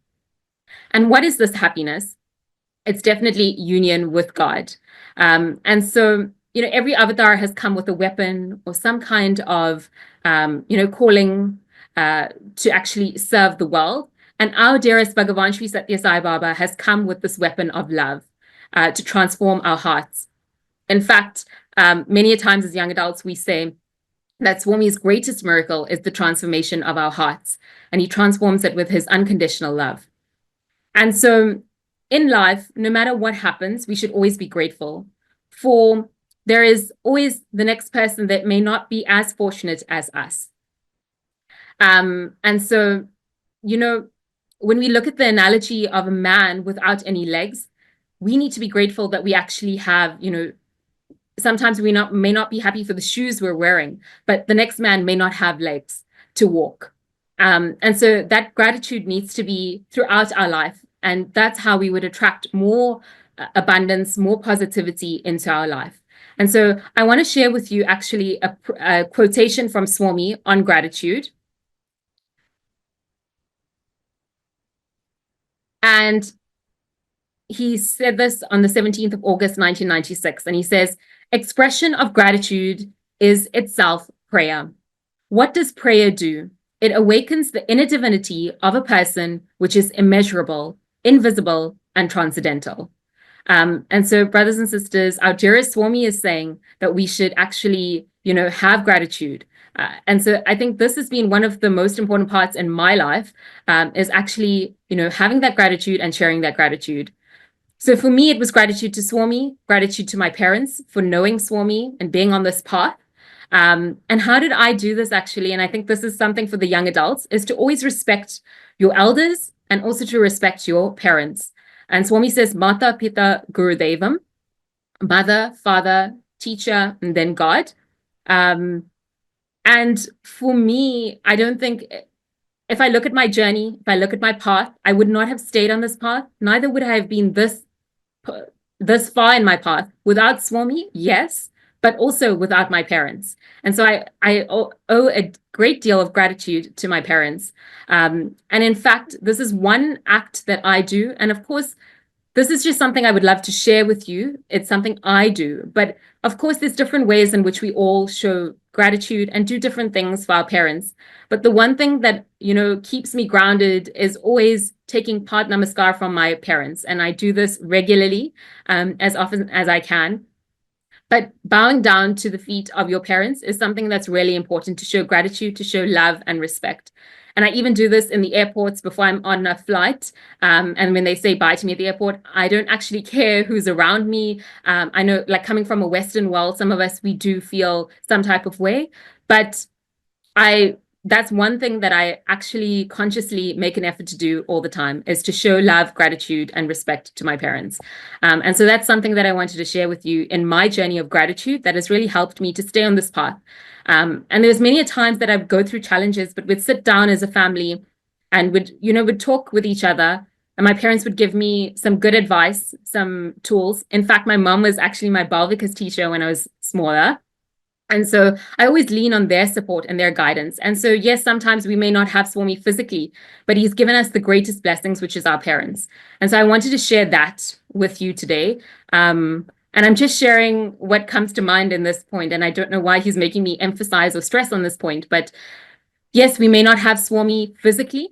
And what is this happiness? It's definitely union with God. And so, every avatar has come with a weapon or some kind of, calling to actually serve the world. And our dearest Bhagawan Sri Sathya Sai Baba has come with this weapon of love to transform our hearts. In fact, many a times as young adults, we say that Swami's greatest miracle is the transformation of our hearts, and he transforms it with his unconditional love. And so in life, no matter what happens, we should always be grateful, for there is always the next person that may not be as fortunate as us. And so, when we look at the analogy of a man without any legs, we need to be grateful that we actually have, sometimes we may not be happy for the shoes we're wearing, but the next man may not have legs to walk. And so that gratitude needs to be throughout our life. And that's how we would attract more abundance, more positivity into our life. And so I want to share with you actually a quotation from Swami on gratitude. And he said this on the 17th of August, 1996. And he says, expression of gratitude is itself prayer. What does prayer do? It awakens the inner divinity of a person, which is immeasurable, invisible, and transcendental. And so, brothers and sisters, our dearest Swami is saying that we should actually, have gratitude. And so I think this has been one of the most important parts in my life, is actually, having that gratitude and sharing that gratitude. So for me, it was gratitude to Swami, gratitude to my parents for knowing Swami and being on this path. And how did I do this actually? And I think this is something for the young adults, is to always respect your elders and also to respect your parents. And Swami says, Mata Pita Guru Devam, mother, father, teacher, and then God. And for me, I don't think, if I look at my journey, if I look at my path, I would not have stayed on this path. Neither would I have been this far in my path without Swami, yes, but also without my parents. And so I owe a great deal of gratitude to my parents. And in fact, this is one act that I do. And of course, this is just something I would love to share with you. It's something I do. But of course, there's different ways in which we all show gratitude and do different things for our parents. But the one thing that, keeps me grounded is always taking part namaskar from my parents. And I do this regularly, as often as I can. But bowing down to the feet of your parents is something that's really important to show gratitude, to show love and respect. And I even do this in the airports before I'm on a flight. And when they say bye to me at the airport, I don't actually care who's around me. I know, like, coming from a Western world, some of us, we do feel some type of way. But that's one thing that I actually consciously make an effort to do all the time, is to show love, gratitude, and respect to my parents. And so that's something that I wanted to share with you in my journey of gratitude that has really helped me to stay on this path. And there's many a times that I would go through challenges, but we'd sit down as a family and would talk with each other. And my parents would give me some good advice, some tools. In fact, my mom was actually my Balvikas teacher when I was smaller. And so I always lean on their support and their guidance. And so, yes, sometimes we may not have Swami physically, but he's given us the greatest blessings, which is our parents. And so I wanted to share that with you today. And I'm just sharing what comes to mind in this point. And I don't know why he's making me emphasize or stress on this point. But yes, we may not have Swami physically,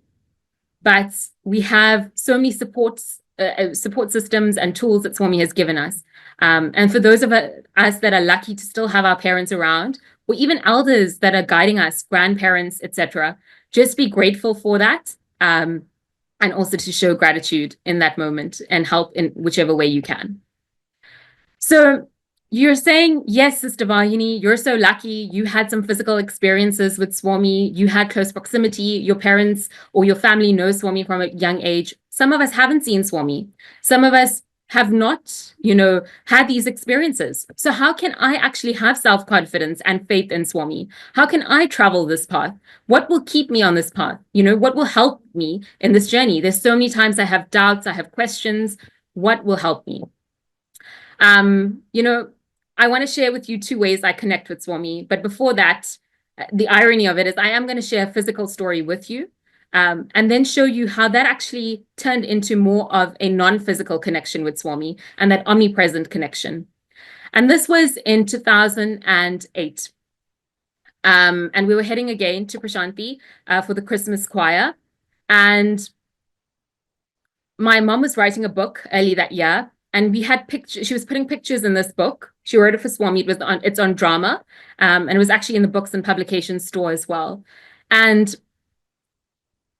but we have so many support systems and tools that Swami has given us. And for those of us that are lucky to still have our parents around, or even elders that are guiding us, grandparents, etc., just be grateful for that, and also to show gratitude in that moment and help in whichever way you can. So you're saying, yes, Sister Vahinie, you're so lucky. You had some physical experiences with Swami. You had close proximity. Your parents or your family know Swami from a young age. Some of us haven't seen Swami. Some of us have not, had these experiences. So how can I actually have self-confidence and faith in Swami? How can I travel this path? What will keep me on this path? What will help me in this journey? There's so many times I have doubts, I have questions. What will help me? I want to share with you 2 ways I connect with Swami. But before that, the irony of it is I am going to share a physical story with you. and then show you how that actually turned into more of a non-physical connection with Swami and that omnipresent connection. And this was in 2008. And we were heading again to Prashanthi for the Christmas choir. And my mom was writing a book early that year, and we had pictures. She was putting pictures in this book. She wrote it for Swami. It's on drama, and it was actually in the books and publications store as well. And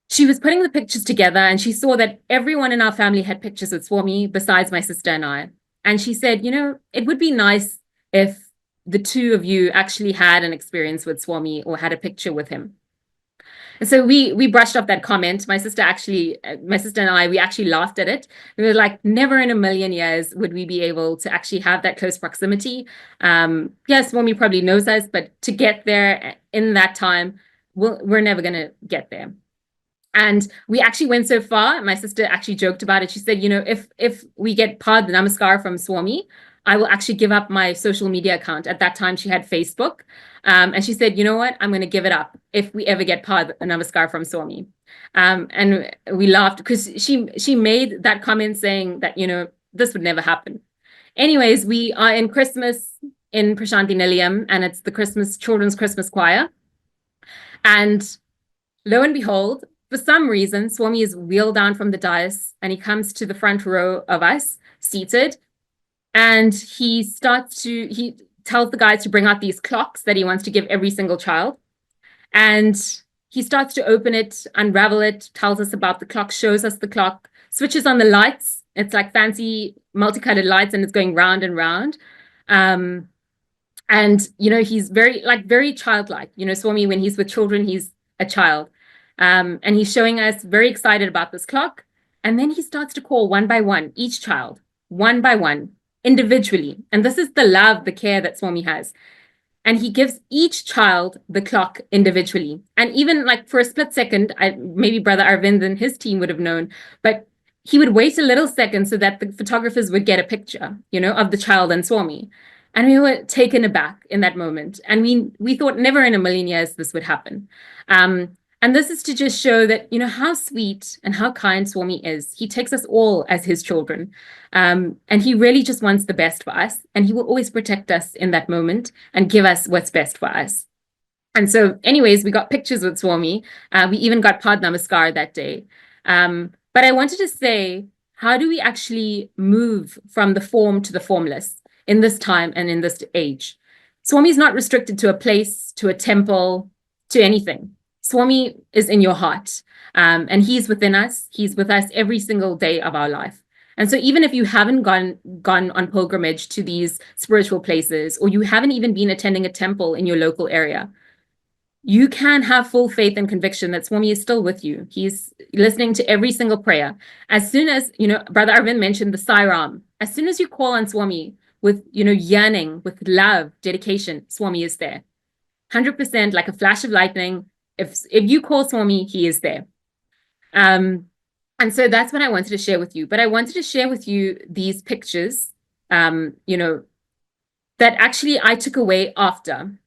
she was putting the pictures together, and she saw that everyone in our family had pictures with Swami besides my sister and I. And she said, it would be nice if the two of you actually had an experience with Swami or had a picture with him. And so we brushed off that comment. My sister and I, we actually laughed at it. We were like, never in a million years would we be able to actually have that close proximity. Yes, Swami probably knows us, but to get there in that time, we're never going to get there. And we actually went so far. My sister actually joked about it. She said, if we get Pad Namaskar from Swami, I will actually give up my social media account. At that time, she had Facebook. And she said, you know what? I'm going to give it up if we ever get Pad Namaskar from Swami. And we laughed because she made that comment saying that, this would never happen. Anyways, we are in Christmas in Prashanthi Nilayam, and it's the children's Christmas choir. And lo and behold, for some reason, Swami is wheeled down from the dais and he comes to the front row of us seated. And he tells the guys to bring out these clocks that he wants to give every single child. And he starts to open it, unravel it, tells us about the clock, shows us the clock, switches on the lights. It's like fancy multicolored lights and it's going round and round. And, he's very childlike. Swami, when he's with children, he's a child. And he's showing us very excited about this clock. And then he starts to call one by one, each child, one by one, individually. And this is the love, the care that Swami has. And he gives each child the clock individually. And even like for a split second, maybe Brother Arvind and his team would have known, but he would wait a little second so that the photographers would get a picture, of the child and Swami. And we were taken aback in that moment. And we thought never in a million years this would happen. And this is to just show that, how sweet and how kind Swami is. He takes us all as his children. And he really just wants the best for us. And he will always protect us in that moment and give us what's best for us. And so anyways, we got pictures with Swami. We even got Pad Namaskar that day. But I wanted to say, how do we actually move from the form to the formless in this time and in this age? Swami is not restricted to a place, to a temple, to anything. Swami is in your heart, and he's within us. He's with us every single day of our life. And so even if you haven't gone on pilgrimage to these spiritual places, or you haven't even been attending a temple in your local area, you can have full faith and conviction that Swami is still with you. He's listening to every single prayer. As soon as, Brother Arvind mentioned the Sairam, as soon as you call on Swami with, yearning, with love, dedication, Swami is there. 100% like a flash of lightning. If you call Swami, he is there. And so that's what I wanted to share with you. But I wanted to share with you these pictures, that actually I took away after.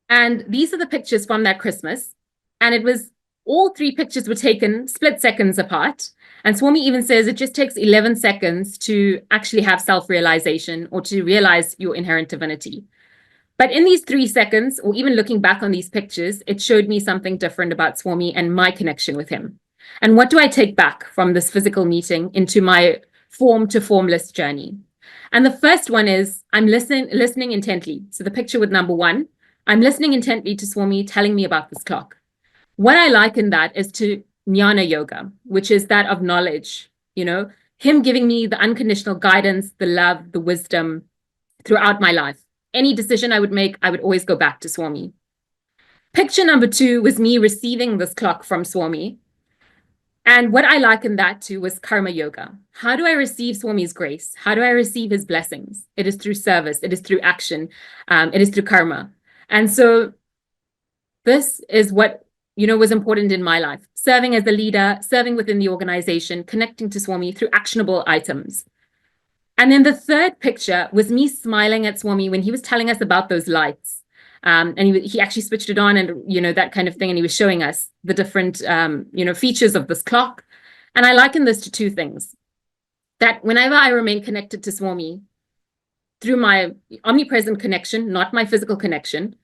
And these are the pictures from that Christmas. And all three pictures were taken split seconds apart. And Swami even says it just takes 11 seconds to actually have self-realization or to realize your inherent divinity. But in these 3 seconds, or even looking back on these pictures, it showed me something different about Swami and my connection with him. And what do I take back from this physical meeting into my form to formless journey? And the first one is I'm listening intently. So the picture with number 1, I'm listening intently to Swami telling me about this clock. What I liken that is to Jnana Yoga, which is that of knowledge, him giving me the unconditional guidance, the love, the wisdom throughout my life. Any decision I would make, I would always go back to Swami. Picture number 2 was me receiving this clock from Swami. And what I likened that to was karma yoga. How do I receive Swami's grace? How do I receive his blessings? It is through service. It is through action. It is through karma. And so this is what was important in my life. Serving as a leader, serving within the organization, connecting to Swami through actionable items. And then the third picture was me smiling at Swami when he was telling us about those lights. And he actually switched it on and, that kind of thing. And he was showing us the different, features of this clock. And I liken this to two things. That whenever I remain connected to Swami through my omnipresent connection, not my physical connection,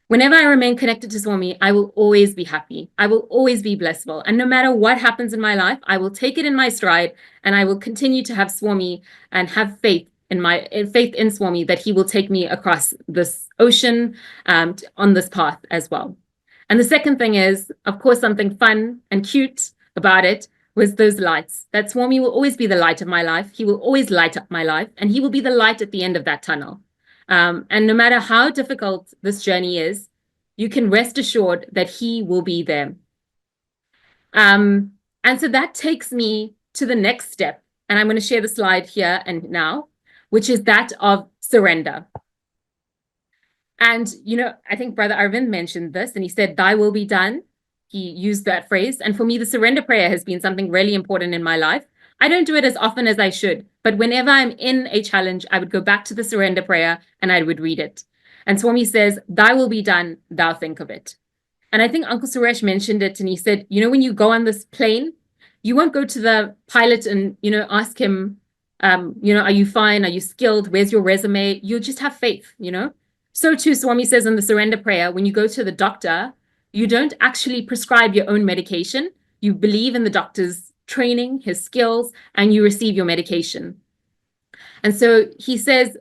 whenever I remain connected to Swami, I will always be happy. I will always be blissful. And no matter what happens in my life, I will take it in my stride and I will continue to have Swami and have faith in Swami that he will take me across this ocean on this path as well. And the second thing is, of course, something fun and cute about it was those lights. That Swami will always be the light of my life. He will always light up my life, and he will be the light at the end of that tunnel. And no matter how difficult this journey is, you can rest assured that he will be there. And so that takes me to the next step. And I'm going to share the slide here and now, which is that of surrender. And, I think Brother Arvind mentioned this, and he said, "Thy will be done." He used that phrase. And for me, the surrender prayer has been something really important in my life. I don't do it as often as I should, but whenever I'm in a challenge, I would go back to the surrender prayer and I would read it. And Swami says, "Thy will be done, thou think of it." And I think Uncle Suresh mentioned it, and he said, when you go on this plane, you won't go to the pilot and, ask him, are you fine? Are you skilled? Where's your resume? You'll just have faith, So too, Swami says in the surrender prayer, when you go to the doctor, you don't actually prescribe your own medication. You believe in the doctor's training, his skills, and you receive your medication. And so he says,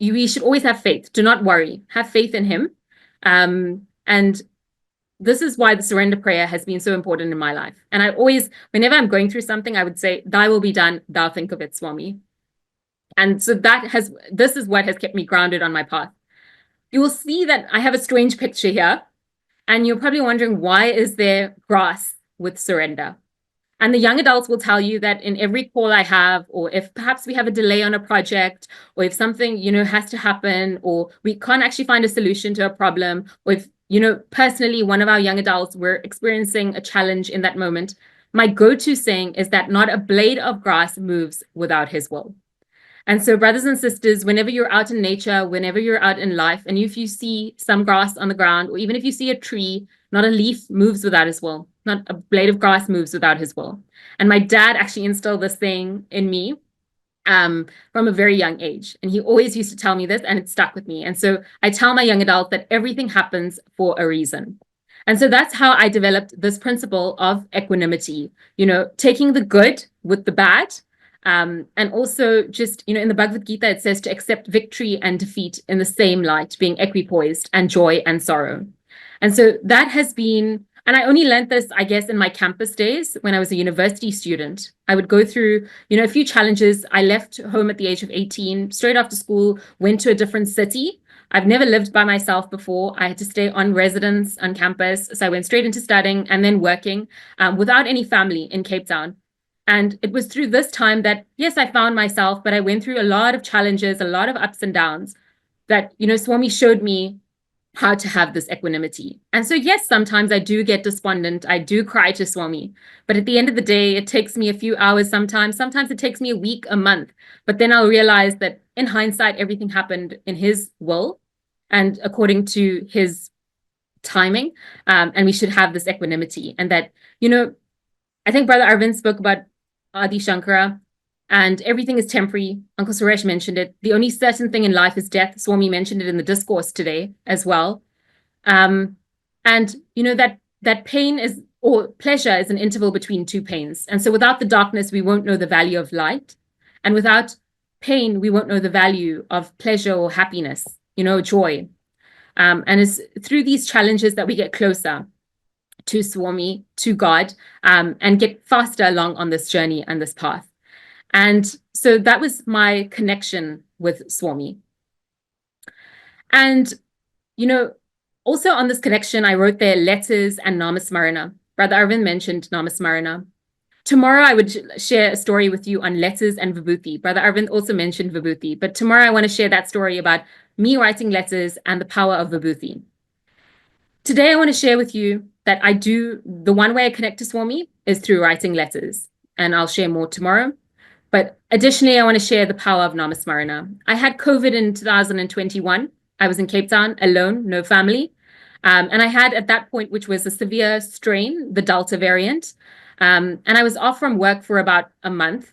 we should always have faith. Do not worry. Have faith in him. And this is why the surrender prayer has been so important in my life. And I always, whenever I'm going through something, I would say, "Thy will be done, thou think of it, Swami." And so this is what has kept me grounded on my path. You will see that I have a strange picture here. And you're probably wondering, why is there grass with surrender? And the young adults will tell you that in every call I have, or if perhaps we have a delay on a project, or if something, has to happen, or we can't actually find a solution to a problem, or if, personally, one of our young adults, we're experiencing a challenge in that moment, my go-to saying is that not a blade of grass moves without his will. And so, brothers and sisters, whenever you're out in nature, whenever you're out in life, and if you see some grass on the ground, or even if you see a tree, not a leaf moves without his will. Not a blade of grass moves without his will. And my dad actually instilled this thing in me from a very young age. And he always used to tell me this, and it stuck with me. And so I tell my young adults that everything happens for a reason. And so that's how I developed this principle of equanimity, taking the good with the bad. And also just, in the Bhagavad Gita, it says to accept victory and defeat in the same light, being equipoised, and joy and sorrow. And so that has been, and I only learned this, I guess, in my campus days when I was a university student. I would go through, a few challenges. I left home at the age of 18, straight after school, went to a different city. I've never lived by myself before. I had to stay on residence on campus. So I went straight into studying and then working without any family in Cape Town. And it was through this time that, yes, I found myself, but I went through a lot of challenges, a lot of ups and downs that, Swami showed me how to have this equanimity. And so, yes, sometimes I do get despondent. I do cry to Swami. But at the end of the day, it takes me a few hours sometimes. Sometimes it takes me a week, a month. But then I'll realize that in hindsight, everything happened in his will and according to his timing. And we should have this equanimity. And that, I think Brother Arvind spoke about Adi Shankara, and everything is temporary. Uncle Suresh mentioned it. The only certain thing in life is death. Swami mentioned it in the discourse today as well. And that pain is, or pleasure is, an interval between two pains. And so without the darkness, we won't know the value of light. And without pain, we won't know the value of pleasure or happiness, joy. And it's through these challenges that we get closer to Swami, to God, and get faster along on this journey and this path. And so that was my connection with Swami. And, also on this connection, I wrote there letters and Namasmarana. Brother Arvind mentioned Namasmarana. Tomorrow, I would share a story with you on letters and Vibhuti. Brother Arvind also mentioned Vibhuti, but tomorrow I want to share that story about me writing letters and the power of Vibhuti. Today, I want to share with you that the one way I connect to Swami is through writing letters, and I'll share more tomorrow. But additionally, I want to share the power of Namasmarana. I had COVID in 2021. I was in Cape Town alone, no family. And I had at that point, which was a severe strain, the Delta variant. And I was off from work for about a month,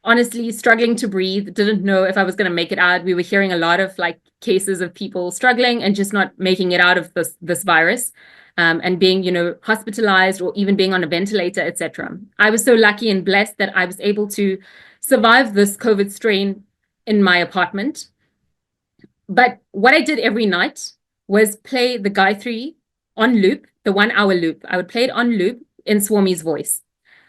honestly struggling to breathe, didn't know if I was going to make it out. We were hearing a lot of like cases of people struggling and just not making it out of this virus. And being, hospitalized or even being on a ventilator, etc. I was so lucky and blessed that I was able to survive this COVID strain in my apartment. But what I did every night was play the Gayatri on loop, the 1 hour loop. I would play it on loop in Swami's voice.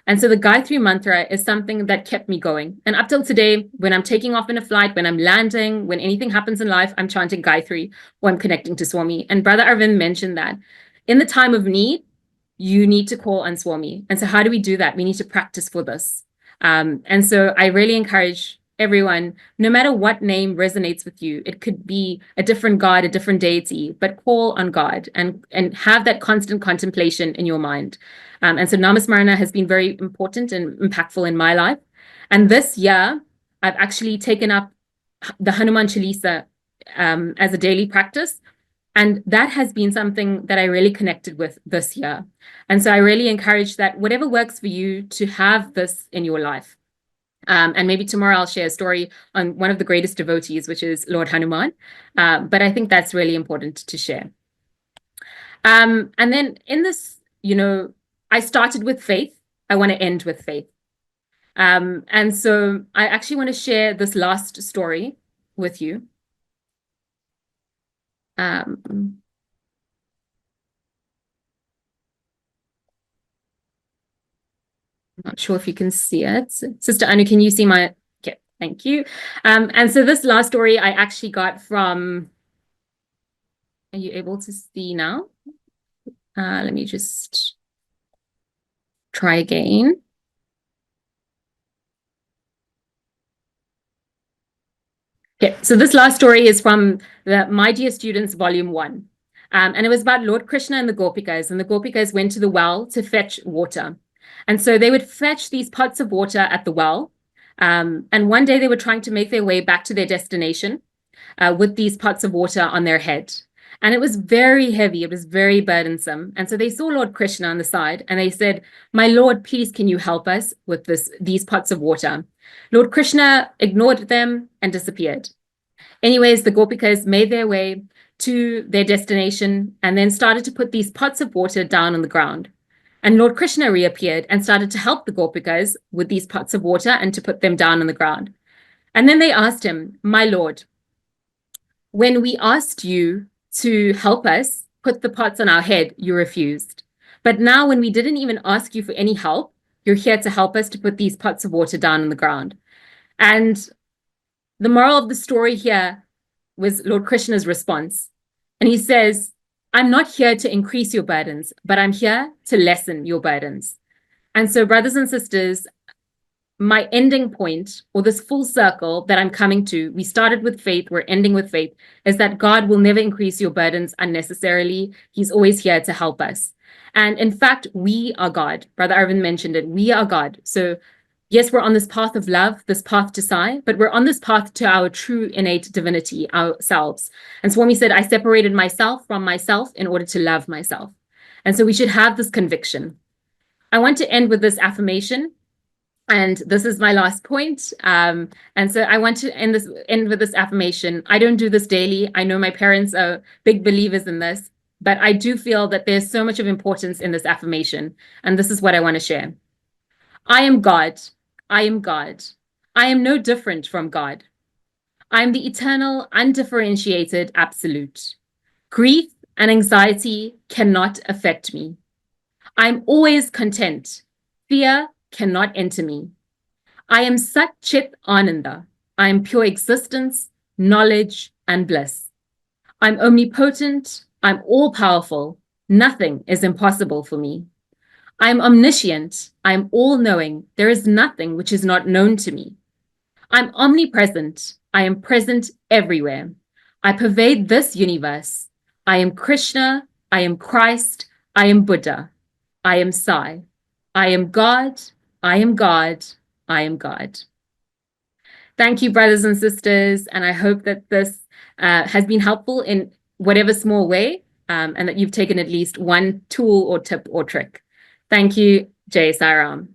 And so the Gayatri mantra is something that kept me going. And up till today, when I'm taking off in a flight, when I'm landing, when anything happens in life, I'm chanting Gayatri or I'm connecting to Swami. And Brother Arvind mentioned that in the time of need, you need to call on Swami. And so how do we do that? We need to practice for this. And so I really encourage everyone, no matter what name resonates with you, it could be a different God, a different deity, but call on God and have that constant contemplation in your mind. And so Namasmarana has been very important and impactful in my life. And this year, I've actually taken up the Hanuman Chalisa as a daily practice. And that has been something that I really connected with this year. And so I really encourage that whatever works for you to have this in your life. And maybe tomorrow I'll share a story on one of the greatest devotees, which is Lord Hanuman. But I think that's really important to share. And then in this, I started with faith. I want to end with faith. And so I actually want to share this last story with you. Not sure if you can see it. Sister Anu, can you see my... Okay, thank you. And so this last story I actually got from... Are you able to see now? Let me just try again. Okay, so this last story is from the My Dear Students, Volume 1. And it was about Lord Krishna and the Gopikas went to the well to fetch water. And so they would fetch these pots of water at the well. And one day they were trying to make their way back to their destination with these pots of water on their head. And it was very heavy. It was very burdensome. And so they saw Lord Krishna on the side and they said, "My Lord, please, can you help us with these pots of water?" Lord Krishna ignored them and disappeared. Anyways, the Gopikas made their way to their destination and then started to put these pots of water down on the ground. And Lord Krishna reappeared and started to help the Gopikas with these pots of water and to put them down on the ground. And then they asked him, "My Lord, when we asked you to help us put the pots on our head, you refused. But now when we didn't even ask you for any help, you're here to help us to put these pots of water down on the ground." And the moral of the story here was Lord Krishna's response. And he says, "I'm not here to increase your burdens, but I'm here to lessen your burdens." And so, brothers and sisters, my ending point, or this full circle that I'm coming to, we started with faith, we're ending with faith, is that God will never increase your burdens unnecessarily. He's always here to help us. And in fact, we are God. Brother Arvind mentioned it. We are God. So yes, we're on this path of love, this path to Sai, but we're on this path to our true innate divinity, ourselves. And Swami said, "I separated myself from myself in order to love myself." And so we should have this conviction. I want to end with this affirmation. And this is my last point. And so I want to end with this affirmation. I don't do this daily. I know my parents are big believers in this, but I do feel that there's so much of importance in this affirmation. And this is what I want to share. I am God. I am God. I am no different from God. I am the eternal, undifferentiated absolute. Grief and anxiety cannot affect me. I'm always content. Fear cannot enter me. I am Sat Chit Ananda. I am pure existence, knowledge, and bliss. I'm omnipotent. I'm all-powerful. Nothing is impossible for me. I am omniscient. I am all-knowing. There is nothing which is not known to me. I'm omnipresent. I am present everywhere. I pervade this universe. I am Krishna. I am Christ. I am Buddha. I am Sai. I am God. I am God. I am God. Thank you, brothers and sisters. And I hope that this has been helpful in whatever small way, and that you've taken at least one tool or tip or trick. Thank you, Jai Sairam.